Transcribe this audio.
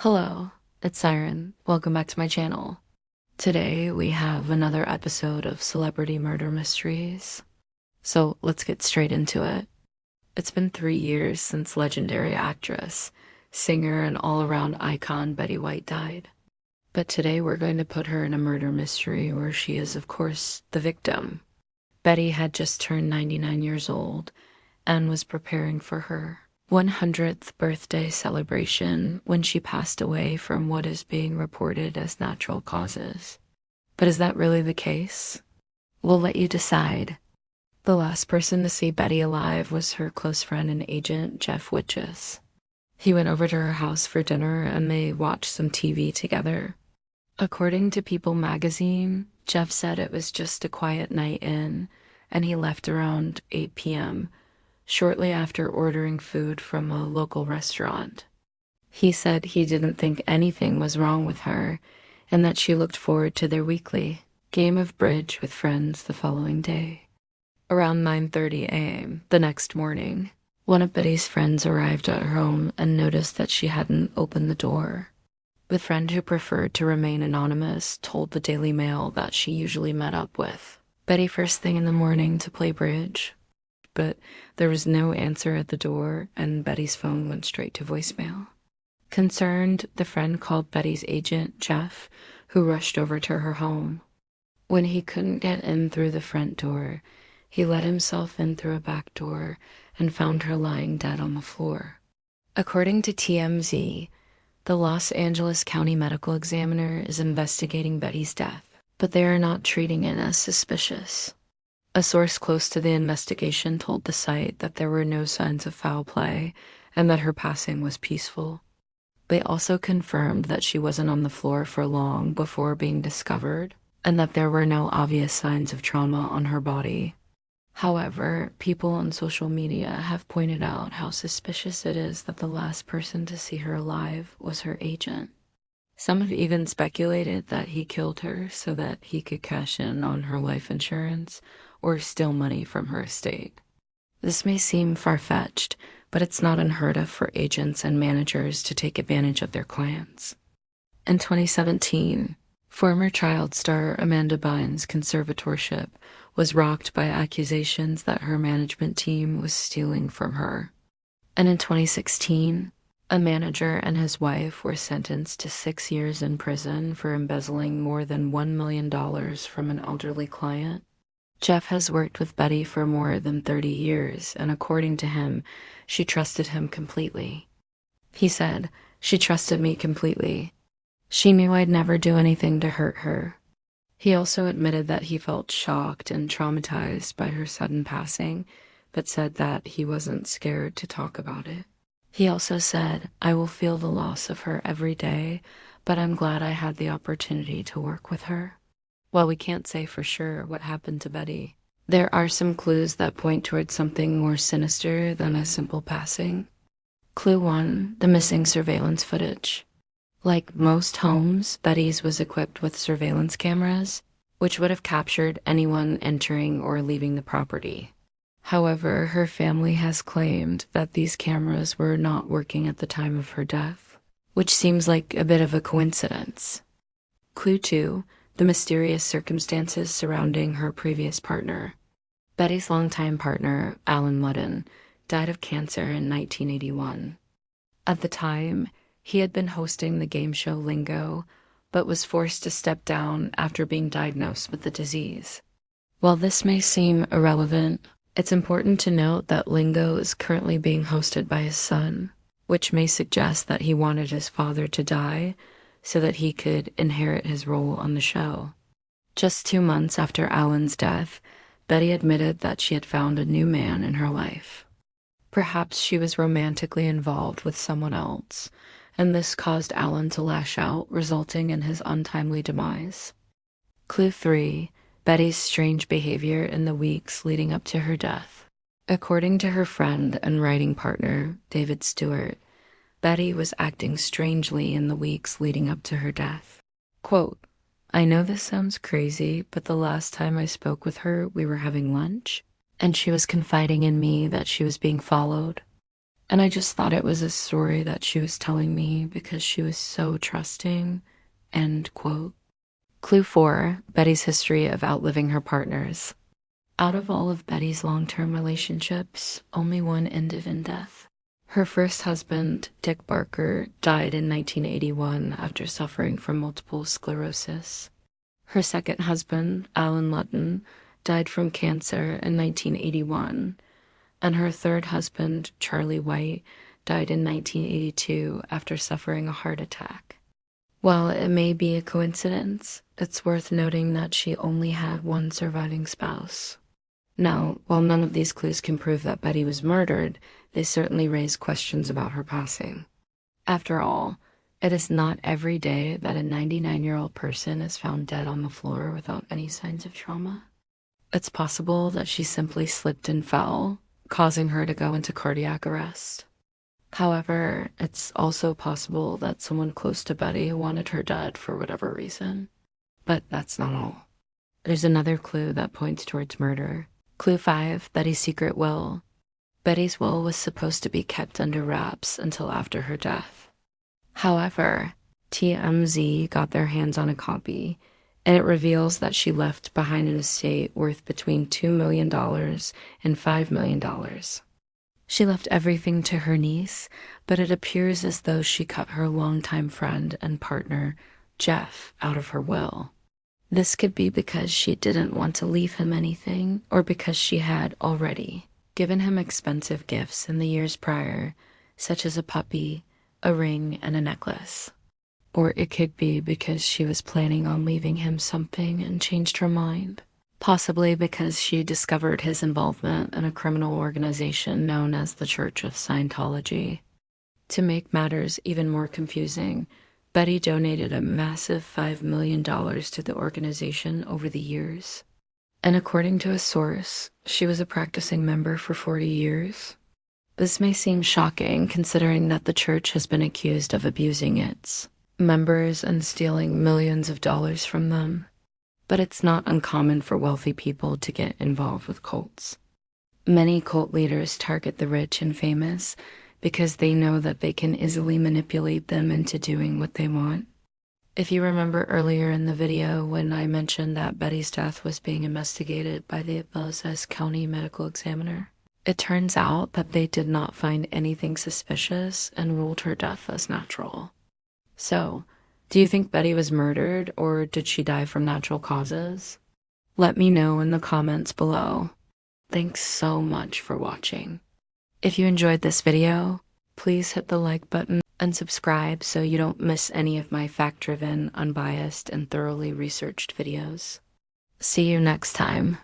Hello, it's Siren. Welcome back to my channel. Today we have another episode of Celebrity Murder Mysteries. So let's get straight into it. It's been 3 years since legendary actress, singer, and all-around icon Betty White died. But today we're going to put her in a murder mystery where she is, of course, the victim. Betty had just turned 99 years old and was preparing for her 100th birthday celebration when she passed away from what is being reported as natural causes. But is that really the case? We'll let you decide. The last person to see Betty alive was her close friend and agent, Jeff Witches. He went over to her house for dinner and they watched some TV together. According to People magazine, Jeff said it was just a quiet night in, and he left around 8 p.m., shortly after ordering food from a local restaurant. He said he didn't think anything was wrong with her and that she looked forward to their weekly game of bridge with friends the following day. Around 9:30 a.m. the next morning, one of Betty's friends arrived at her home and noticed that she hadn't opened the door. The friend who preferred to remain anonymous told the Daily Mail that she usually met up with Betty first thing in the morning to play bridge. But there was no answer at the door, and Betty's phone went straight to voicemail. Concerned, the friend called Betty's agent, Jeff, who rushed over to her home. When he couldn't get in through the front door, he let himself in through a back door and found her lying dead on the floor. According to TMZ, the Los Angeles County Medical Examiner is investigating Betty's death, but they are not treating it as suspicious. A source close to the investigation told the site that there were no signs of foul play and that her passing was peaceful. They also confirmed that she wasn't on the floor for long before being discovered and that there were no obvious signs of trauma on her body. However, people on social media have pointed out how suspicious it is that the last person to see her alive was her agent. Some have even speculated that he killed her so that he could cash in on her life insurance or steal money from her estate. This may seem far-fetched, but it's not unheard of for agents and managers to take advantage of their clients. In 2017, former child star Amanda Bynes' conservatorship was rocked by accusations that her management team was stealing from her. And in 2016, a manager and his wife were sentenced to 6 years in prison for embezzling more than $1 million from an elderly client. Jeff has worked with Betty for more than 30 years, and according to him, she trusted him completely. He said, "She trusted me completely. She knew I'd never do anything to hurt her." He also admitted that he felt shocked and traumatized by her sudden passing, but said that he wasn't scared to talk about it. He also said, "I will feel the loss of her every day, but I'm glad I had the opportunity to work with her." While we can't say for sure what happened to Betty, there are some clues that point towards something more sinister than a simple passing. Clue 1, the missing surveillance footage. Like most homes, Betty's was equipped with surveillance cameras, which would have captured anyone entering or leaving the property. However, her family has claimed that these cameras were not working at the time of her death, which seems like a bit of a coincidence. Clue 2, the mysterious circumstances surrounding her previous partner. Betty's longtime partner, Alan Muddin, died of cancer in 1981. At the time, he had been hosting the game show Lingo, but was forced to step down after being diagnosed with the disease. While this may seem irrelevant, it's important to note that Lingo is currently being hosted by his son, which may suggest that he wanted his father to die so that he could inherit his role on the show. Just 2 months after Alan's death, Betty admitted that she had found a new man in her life. Perhaps she was romantically involved with someone else, and this caused Alan to lash out, resulting in his untimely demise. Clue 3, Betty's strange behavior in the weeks leading up to her death. According to her friend and writing partner, David Stewart, Betty was acting strangely in the weeks leading up to her death. Quote, "I know this sounds crazy, but the last time I spoke with her, we were having lunch, and she was confiding in me that she was being followed. And I just thought it was a story that she was telling me because she was so trusting. End quote. Clue 4, Betty's history of outliving her partners. Out of all of Betty's long-term relationships, only one ended in death. Her first husband, Dick Barker, died in 1981 after suffering from multiple sclerosis. Her second husband, Alan Lutton, died from cancer in 1981, and her third husband, Charlie White, died in 1982 after suffering a heart attack. While it may be a coincidence, it's worth noting that she only had one surviving spouse. Now, while none of these clues can prove that Betty was murdered, they certainly raise questions about her passing. After all, it is not every day that a 99-year-old person is found dead on the floor without any signs of trauma. It's possible that she simply slipped and fell, causing her to go into cardiac arrest. However, it's also possible that someone close to Betty wanted her dead for whatever reason. But that's not all. There's another clue that points towards murder. Clue 5, Betty's secret will. Betty's will was supposed to be kept under wraps until after her death. However, TMZ got their hands on a copy, and it reveals that she left behind an estate worth between $2 million and $5 million. She left everything to her niece, but it appears as though she cut her longtime friend and partner, Jeff, out of her will. This could be because she didn't want to leave him anything, or because she had already given him expensive gifts in the years prior, such as a puppy, a ring, and a necklace. Or it could be because she was planning on leaving him something and changed her mind. Possibly because she discovered his involvement in a criminal organization known as the Church of Scientology. To make matters even more confusing, Betty donated a massive $5 million to the organization over the years. And according to a source, she was a practicing member for 40 years. This may seem shocking considering that the church has been accused of abusing its members and stealing millions of dollars from them. But it's not uncommon for wealthy people to get involved with cults. Many cult leaders target the rich and famous because they know that they can easily manipulate them into doing what they want. If you remember earlier in the video when I mentioned that Betty's death was being investigated by the Valles County Medical Examiner, it turns out that they did not find anything suspicious and ruled her death as natural. So, do you think Betty was murdered, or did she die from natural causes? Let me know in the comments below. Thanks so much for watching. If you enjoyed this video, please hit the like button and subscribe so you don't miss any of my fact-driven, unbiased, and thoroughly researched videos. See you next time.